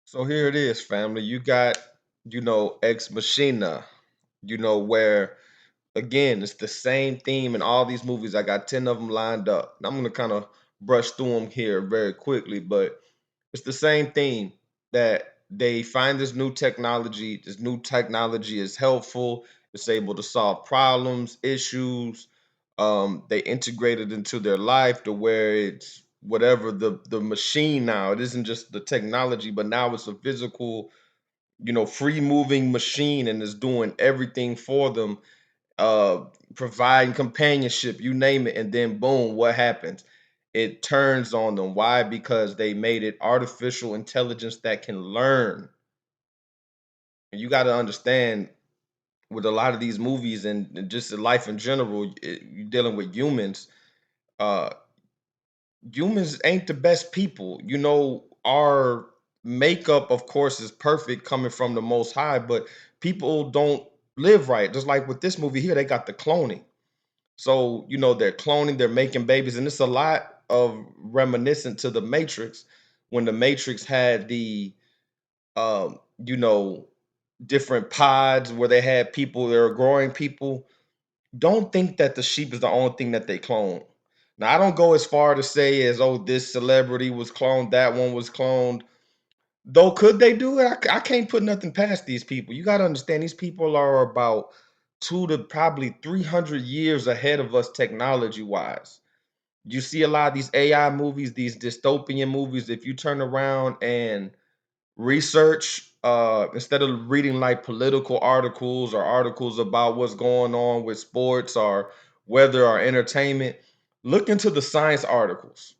So here it is, family. You got, Ex Machina, where again, it's the same theme in all these movies. I got 10 of them lined up. I'm going to kind of brush through them here very quickly, but it's the same theme that they find this new technology. This new technology is helpful. It's able to solve problems, issues. They integrate it into their life to where it's whatever the machine now. It isn't just the technology, but now it's a physical, free moving machine and is doing everything for them, uh providing companionship, you name it, and then boom, what happens? It turns on them. Why? Because they made it artificial intelligence that can learn. And you got to understand, with a lot of these movies and just in life in general, you're dealing with humans. uh Humans ain't the best people. Our makeup, of course, is perfect coming from the most high, but people don't live right. Just like with this movie here, they got the cloning. So, they're cloning, they're making babies, and it's a lot of reminiscent to the Matrix when the Matrix had the you know, different pods where they had people, they were growing people. Don't think that the sheep is the only thing that they clone. Now, I don't go as far to say as, oh, this celebrity was cloned, that one was cloned. Though, could they do it? I can't put nothing past these people. You got to understand, these people are about 2 to probably 300 years ahead of us technology wise. You see a lot of these AI movies, these dystopian movies. If you turn around and research, instead of reading like political articles or articles about what's going on with sports or weather or entertainment, look into the science articles.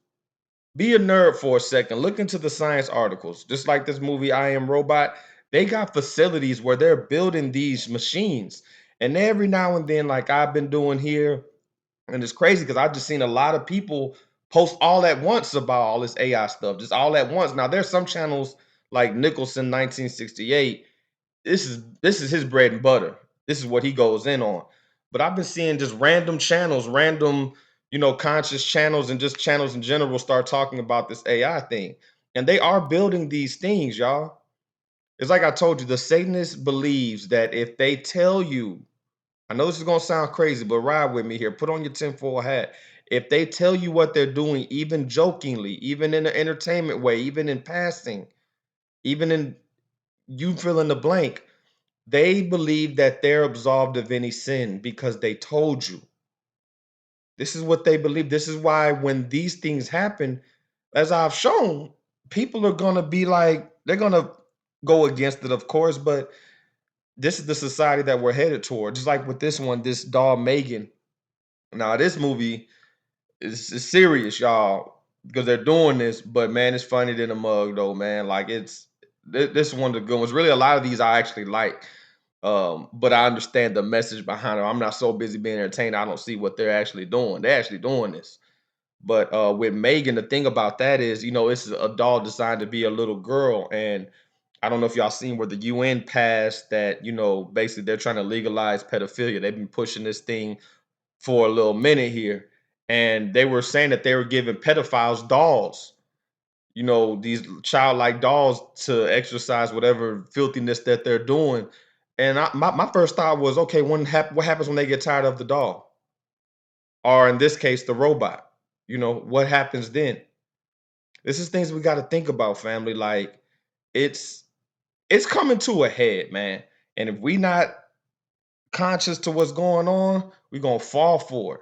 Be a nerd for a second. Look into the science articles. Just like this movie, I Am Robot, they got facilities where they're building these machines. And every now and then, like I've been doing here, and it's crazy because I've just seen a lot of people post all at once about all this AI stuff, just all at once. Now, there's some channels like Nicholson 1968. This is his bread and butter. This is what he goes in on. But I've been seeing just random channels, random, conscious channels, and just channels in general start talking about this AI thing. And they are building these things, y'all. It's like I told you, the Satanist believes that if they tell you, I know this is gonna sound crazy, but ride with me here. Put on your tinfoil hat. If they tell you what they're doing, even jokingly, even in an entertainment way, even in passing, even in you fill in the blank, they believe that they're absolved of any sin because they told you. This is what they believe. This is why when these things happen, as I've shown, people are gonna be like, they're gonna go against it, of course, but this is the society that we're headed toward. Just like with this one, this doll Megan. Now, this movie is serious, y'all, because they're doing this. But man, it's funny than a mug, though, man. Like this is one of the good ones. Really, a lot of these I actually like. But I understand the message behind it. I'm not so busy being entertained. I don't see what they're actually doing. They're actually doing this. But with Megan, the thing about that is, it's a doll designed to be a little girl. And I don't know if y'all seen where the UN passed that, basically they're trying to legalize pedophilia. They've been pushing this thing for a little minute here. And they were saying that they were giving pedophiles dolls, these childlike dolls to exercise whatever filthiness that they're doing. And my first thought was, okay, what happens when they get tired of the doll? Or in this case, the robot? What happens then? This is things we got to think about, family. Like it's it's coming to a head, man. And if we not conscious to what's going on, we're gonna fall for it.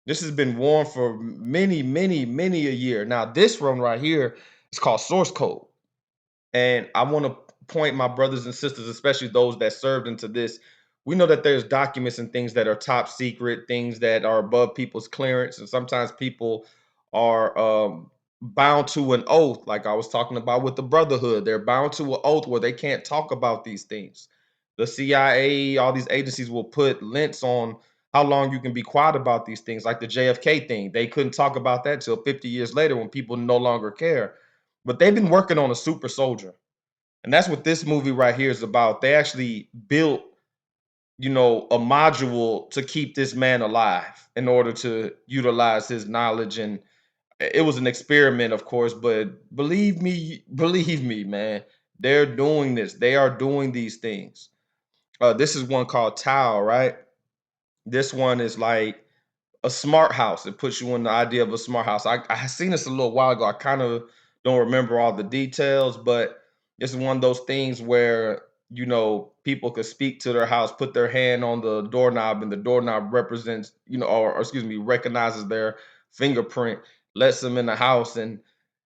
This has been worn for many, many, many a year. Now, this one right here is called source code. And I want to point my brothers and sisters, especially those that served into this. We know that there's documents and things that are top secret, things that are above people's clearance, and sometimes people are bound to an oath, like I was talking about with the Brotherhood. They're bound to an oath where they can't talk about these things. The CIA, all these agencies will put links on how long you can be quiet about these things, like the JFK thing. They couldn't talk about that till 50 years later when people no longer care. But they've been working on a super soldier. And that's what this movie right here is about. They actually built, a module to keep this man alive in order to utilize his knowledge and It was an experiment, of course, but believe me, man, they're doing this. They are doing these things. This is one called Tile, right? This one is like a smart house. It puts you in the idea of a smart house. I seen this a little while ago. I kind of don't remember all the details, but this is one of those things where people could speak to their house, put their hand on the doorknob, and the doorknob represents, or excuse me, recognizes their fingerprint, lets them in the house, and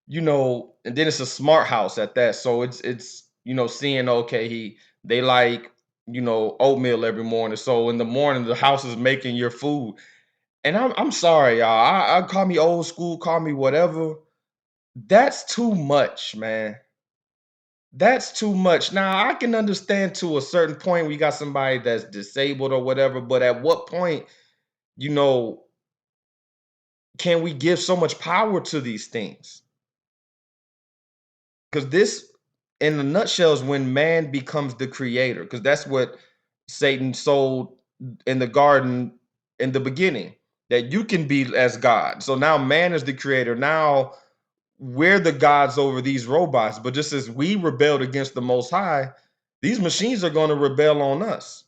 then it's a smart house at that. So it's seeing, okay, they like oatmeal every morning. So in the morning, the house is making your food, and I'm sorry, y'all. I call me old school, call me whatever. That's too much, man. That's too much. Now I can understand to a certain point we got somebody that's disabled or whatever, but at what point, you know, can we give so much power to these things? Because this, in a nutshell, is when man becomes the creator. Because that's what Satan sold in the garden in the beginning, that you can be as God. So now man is the creator. Now we're the gods over these robots. But just as we rebelled against the Most High, these machines are going to rebel on us.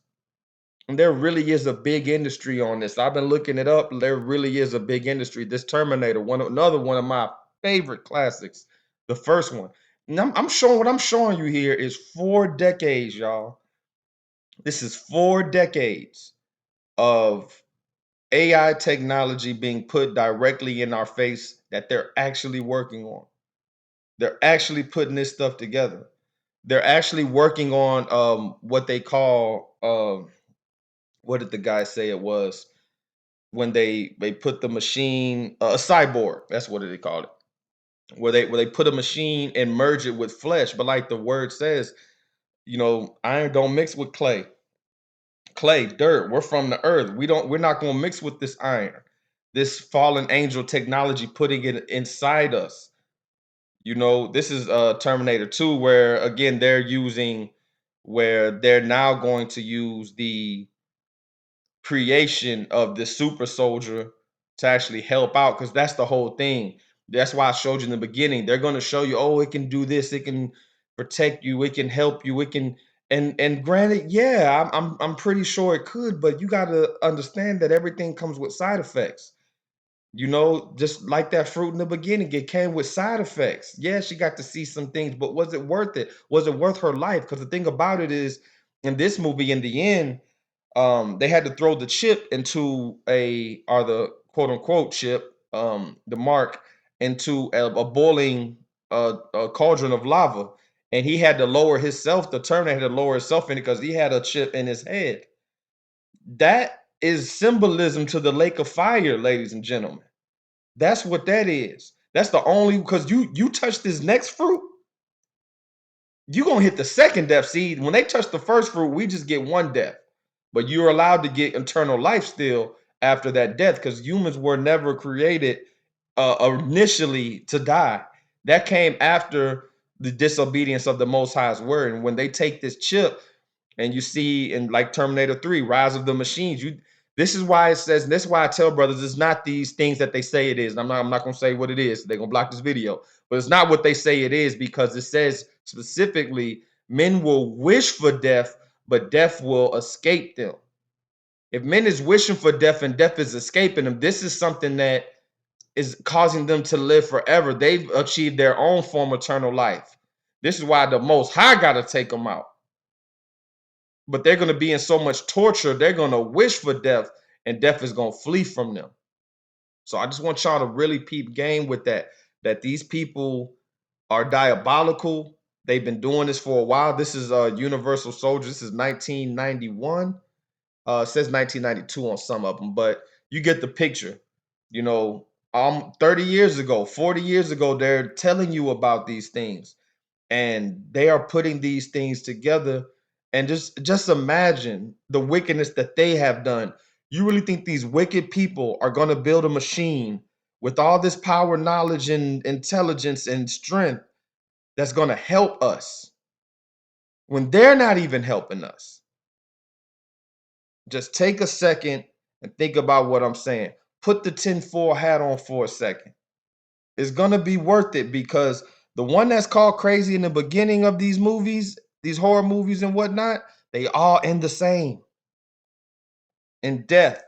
And there really is a big industry on this. I've been looking it up. There really is a big industry. This Terminator, another one of my favorite classics, the first one. And I'm showing what I'm showing you here is 4 decades, y'all. This is 4 decades of AI technology being put directly in our face that they're actually working on. They're actually putting this stuff together. They're actually working on what they call what did the guy say it was when they put the machine, a cyborg. That's what they called it. Where they put a machine and merge it with flesh. But like the word says, iron don't mix with clay. Clay, dirt. We're from the earth. We're not gonna mix with this iron. This fallen angel technology putting it inside us. This is Terminator 2, where again they're now going to use the creation of this super soldier to actually help out, because that's the whole thing. That's why I showed you in the beginning. They're going to show you, oh, it can do this, it can protect you, it can help you, it can. And granted, yeah, I'm pretty sure it could, but you got to understand that everything comes with side effects. Just like that fruit in the beginning, it came with side effects. Yeah, she got to see some things, but was it worth it? Was it worth her life? Because the thing about it is, in this movie, in the end, they had to throw the chip into or the quote unquote chip, the mark, into a boiling a cauldron of lava. And he had to lower himself, the Terminator had to lower himself in it because he had a chip in his head. That is symbolism to the lake of fire, ladies and gentlemen. That's what that is. That's the only, because you touch this next fruit, you're gonna hit the second death. See, when they touch the first fruit, we just get one death. But you're allowed to get eternal life still after that death, because humans were never created initially to die. That came after the disobedience of the Most High's word. And when they take this chip, and you see in like Terminator 3, Rise of the Machines, this is why it says, and this is why I tell brothers, it's not these things that they say it is. And I'm not gonna say what it is. They're gonna block this video. But it's not what they say it is, because it says specifically, men will wish for death, but death will escape them. If men is wishing for death and death is escaping them, this is something that is causing them to live forever. They've achieved their own form of eternal life. This is why the Most High got to take them out. But they're going to be in so much torture, they're going to wish for death, and death is going to flee from them. So I just want y'all to really peep game with that these people are diabolical. They've been doing this for a while. This is Universal Soldier. This is 1991. It says 1992 on some of them, but you get the picture. 30 years ago, 40 years ago, they're telling you about these things, and they are putting these things together. And just imagine the wickedness that they have done. You really think these wicked people are going to build a machine with all this power, knowledge, and intelligence and strength that's going to help us when they're not even helping us? Just take a second and think about what I'm saying. Put the tinfoil hat on for a second. It's gonna be worth it because the one that's called crazy in the beginning of these movies, these horror movies and whatnot, they all end the same in death.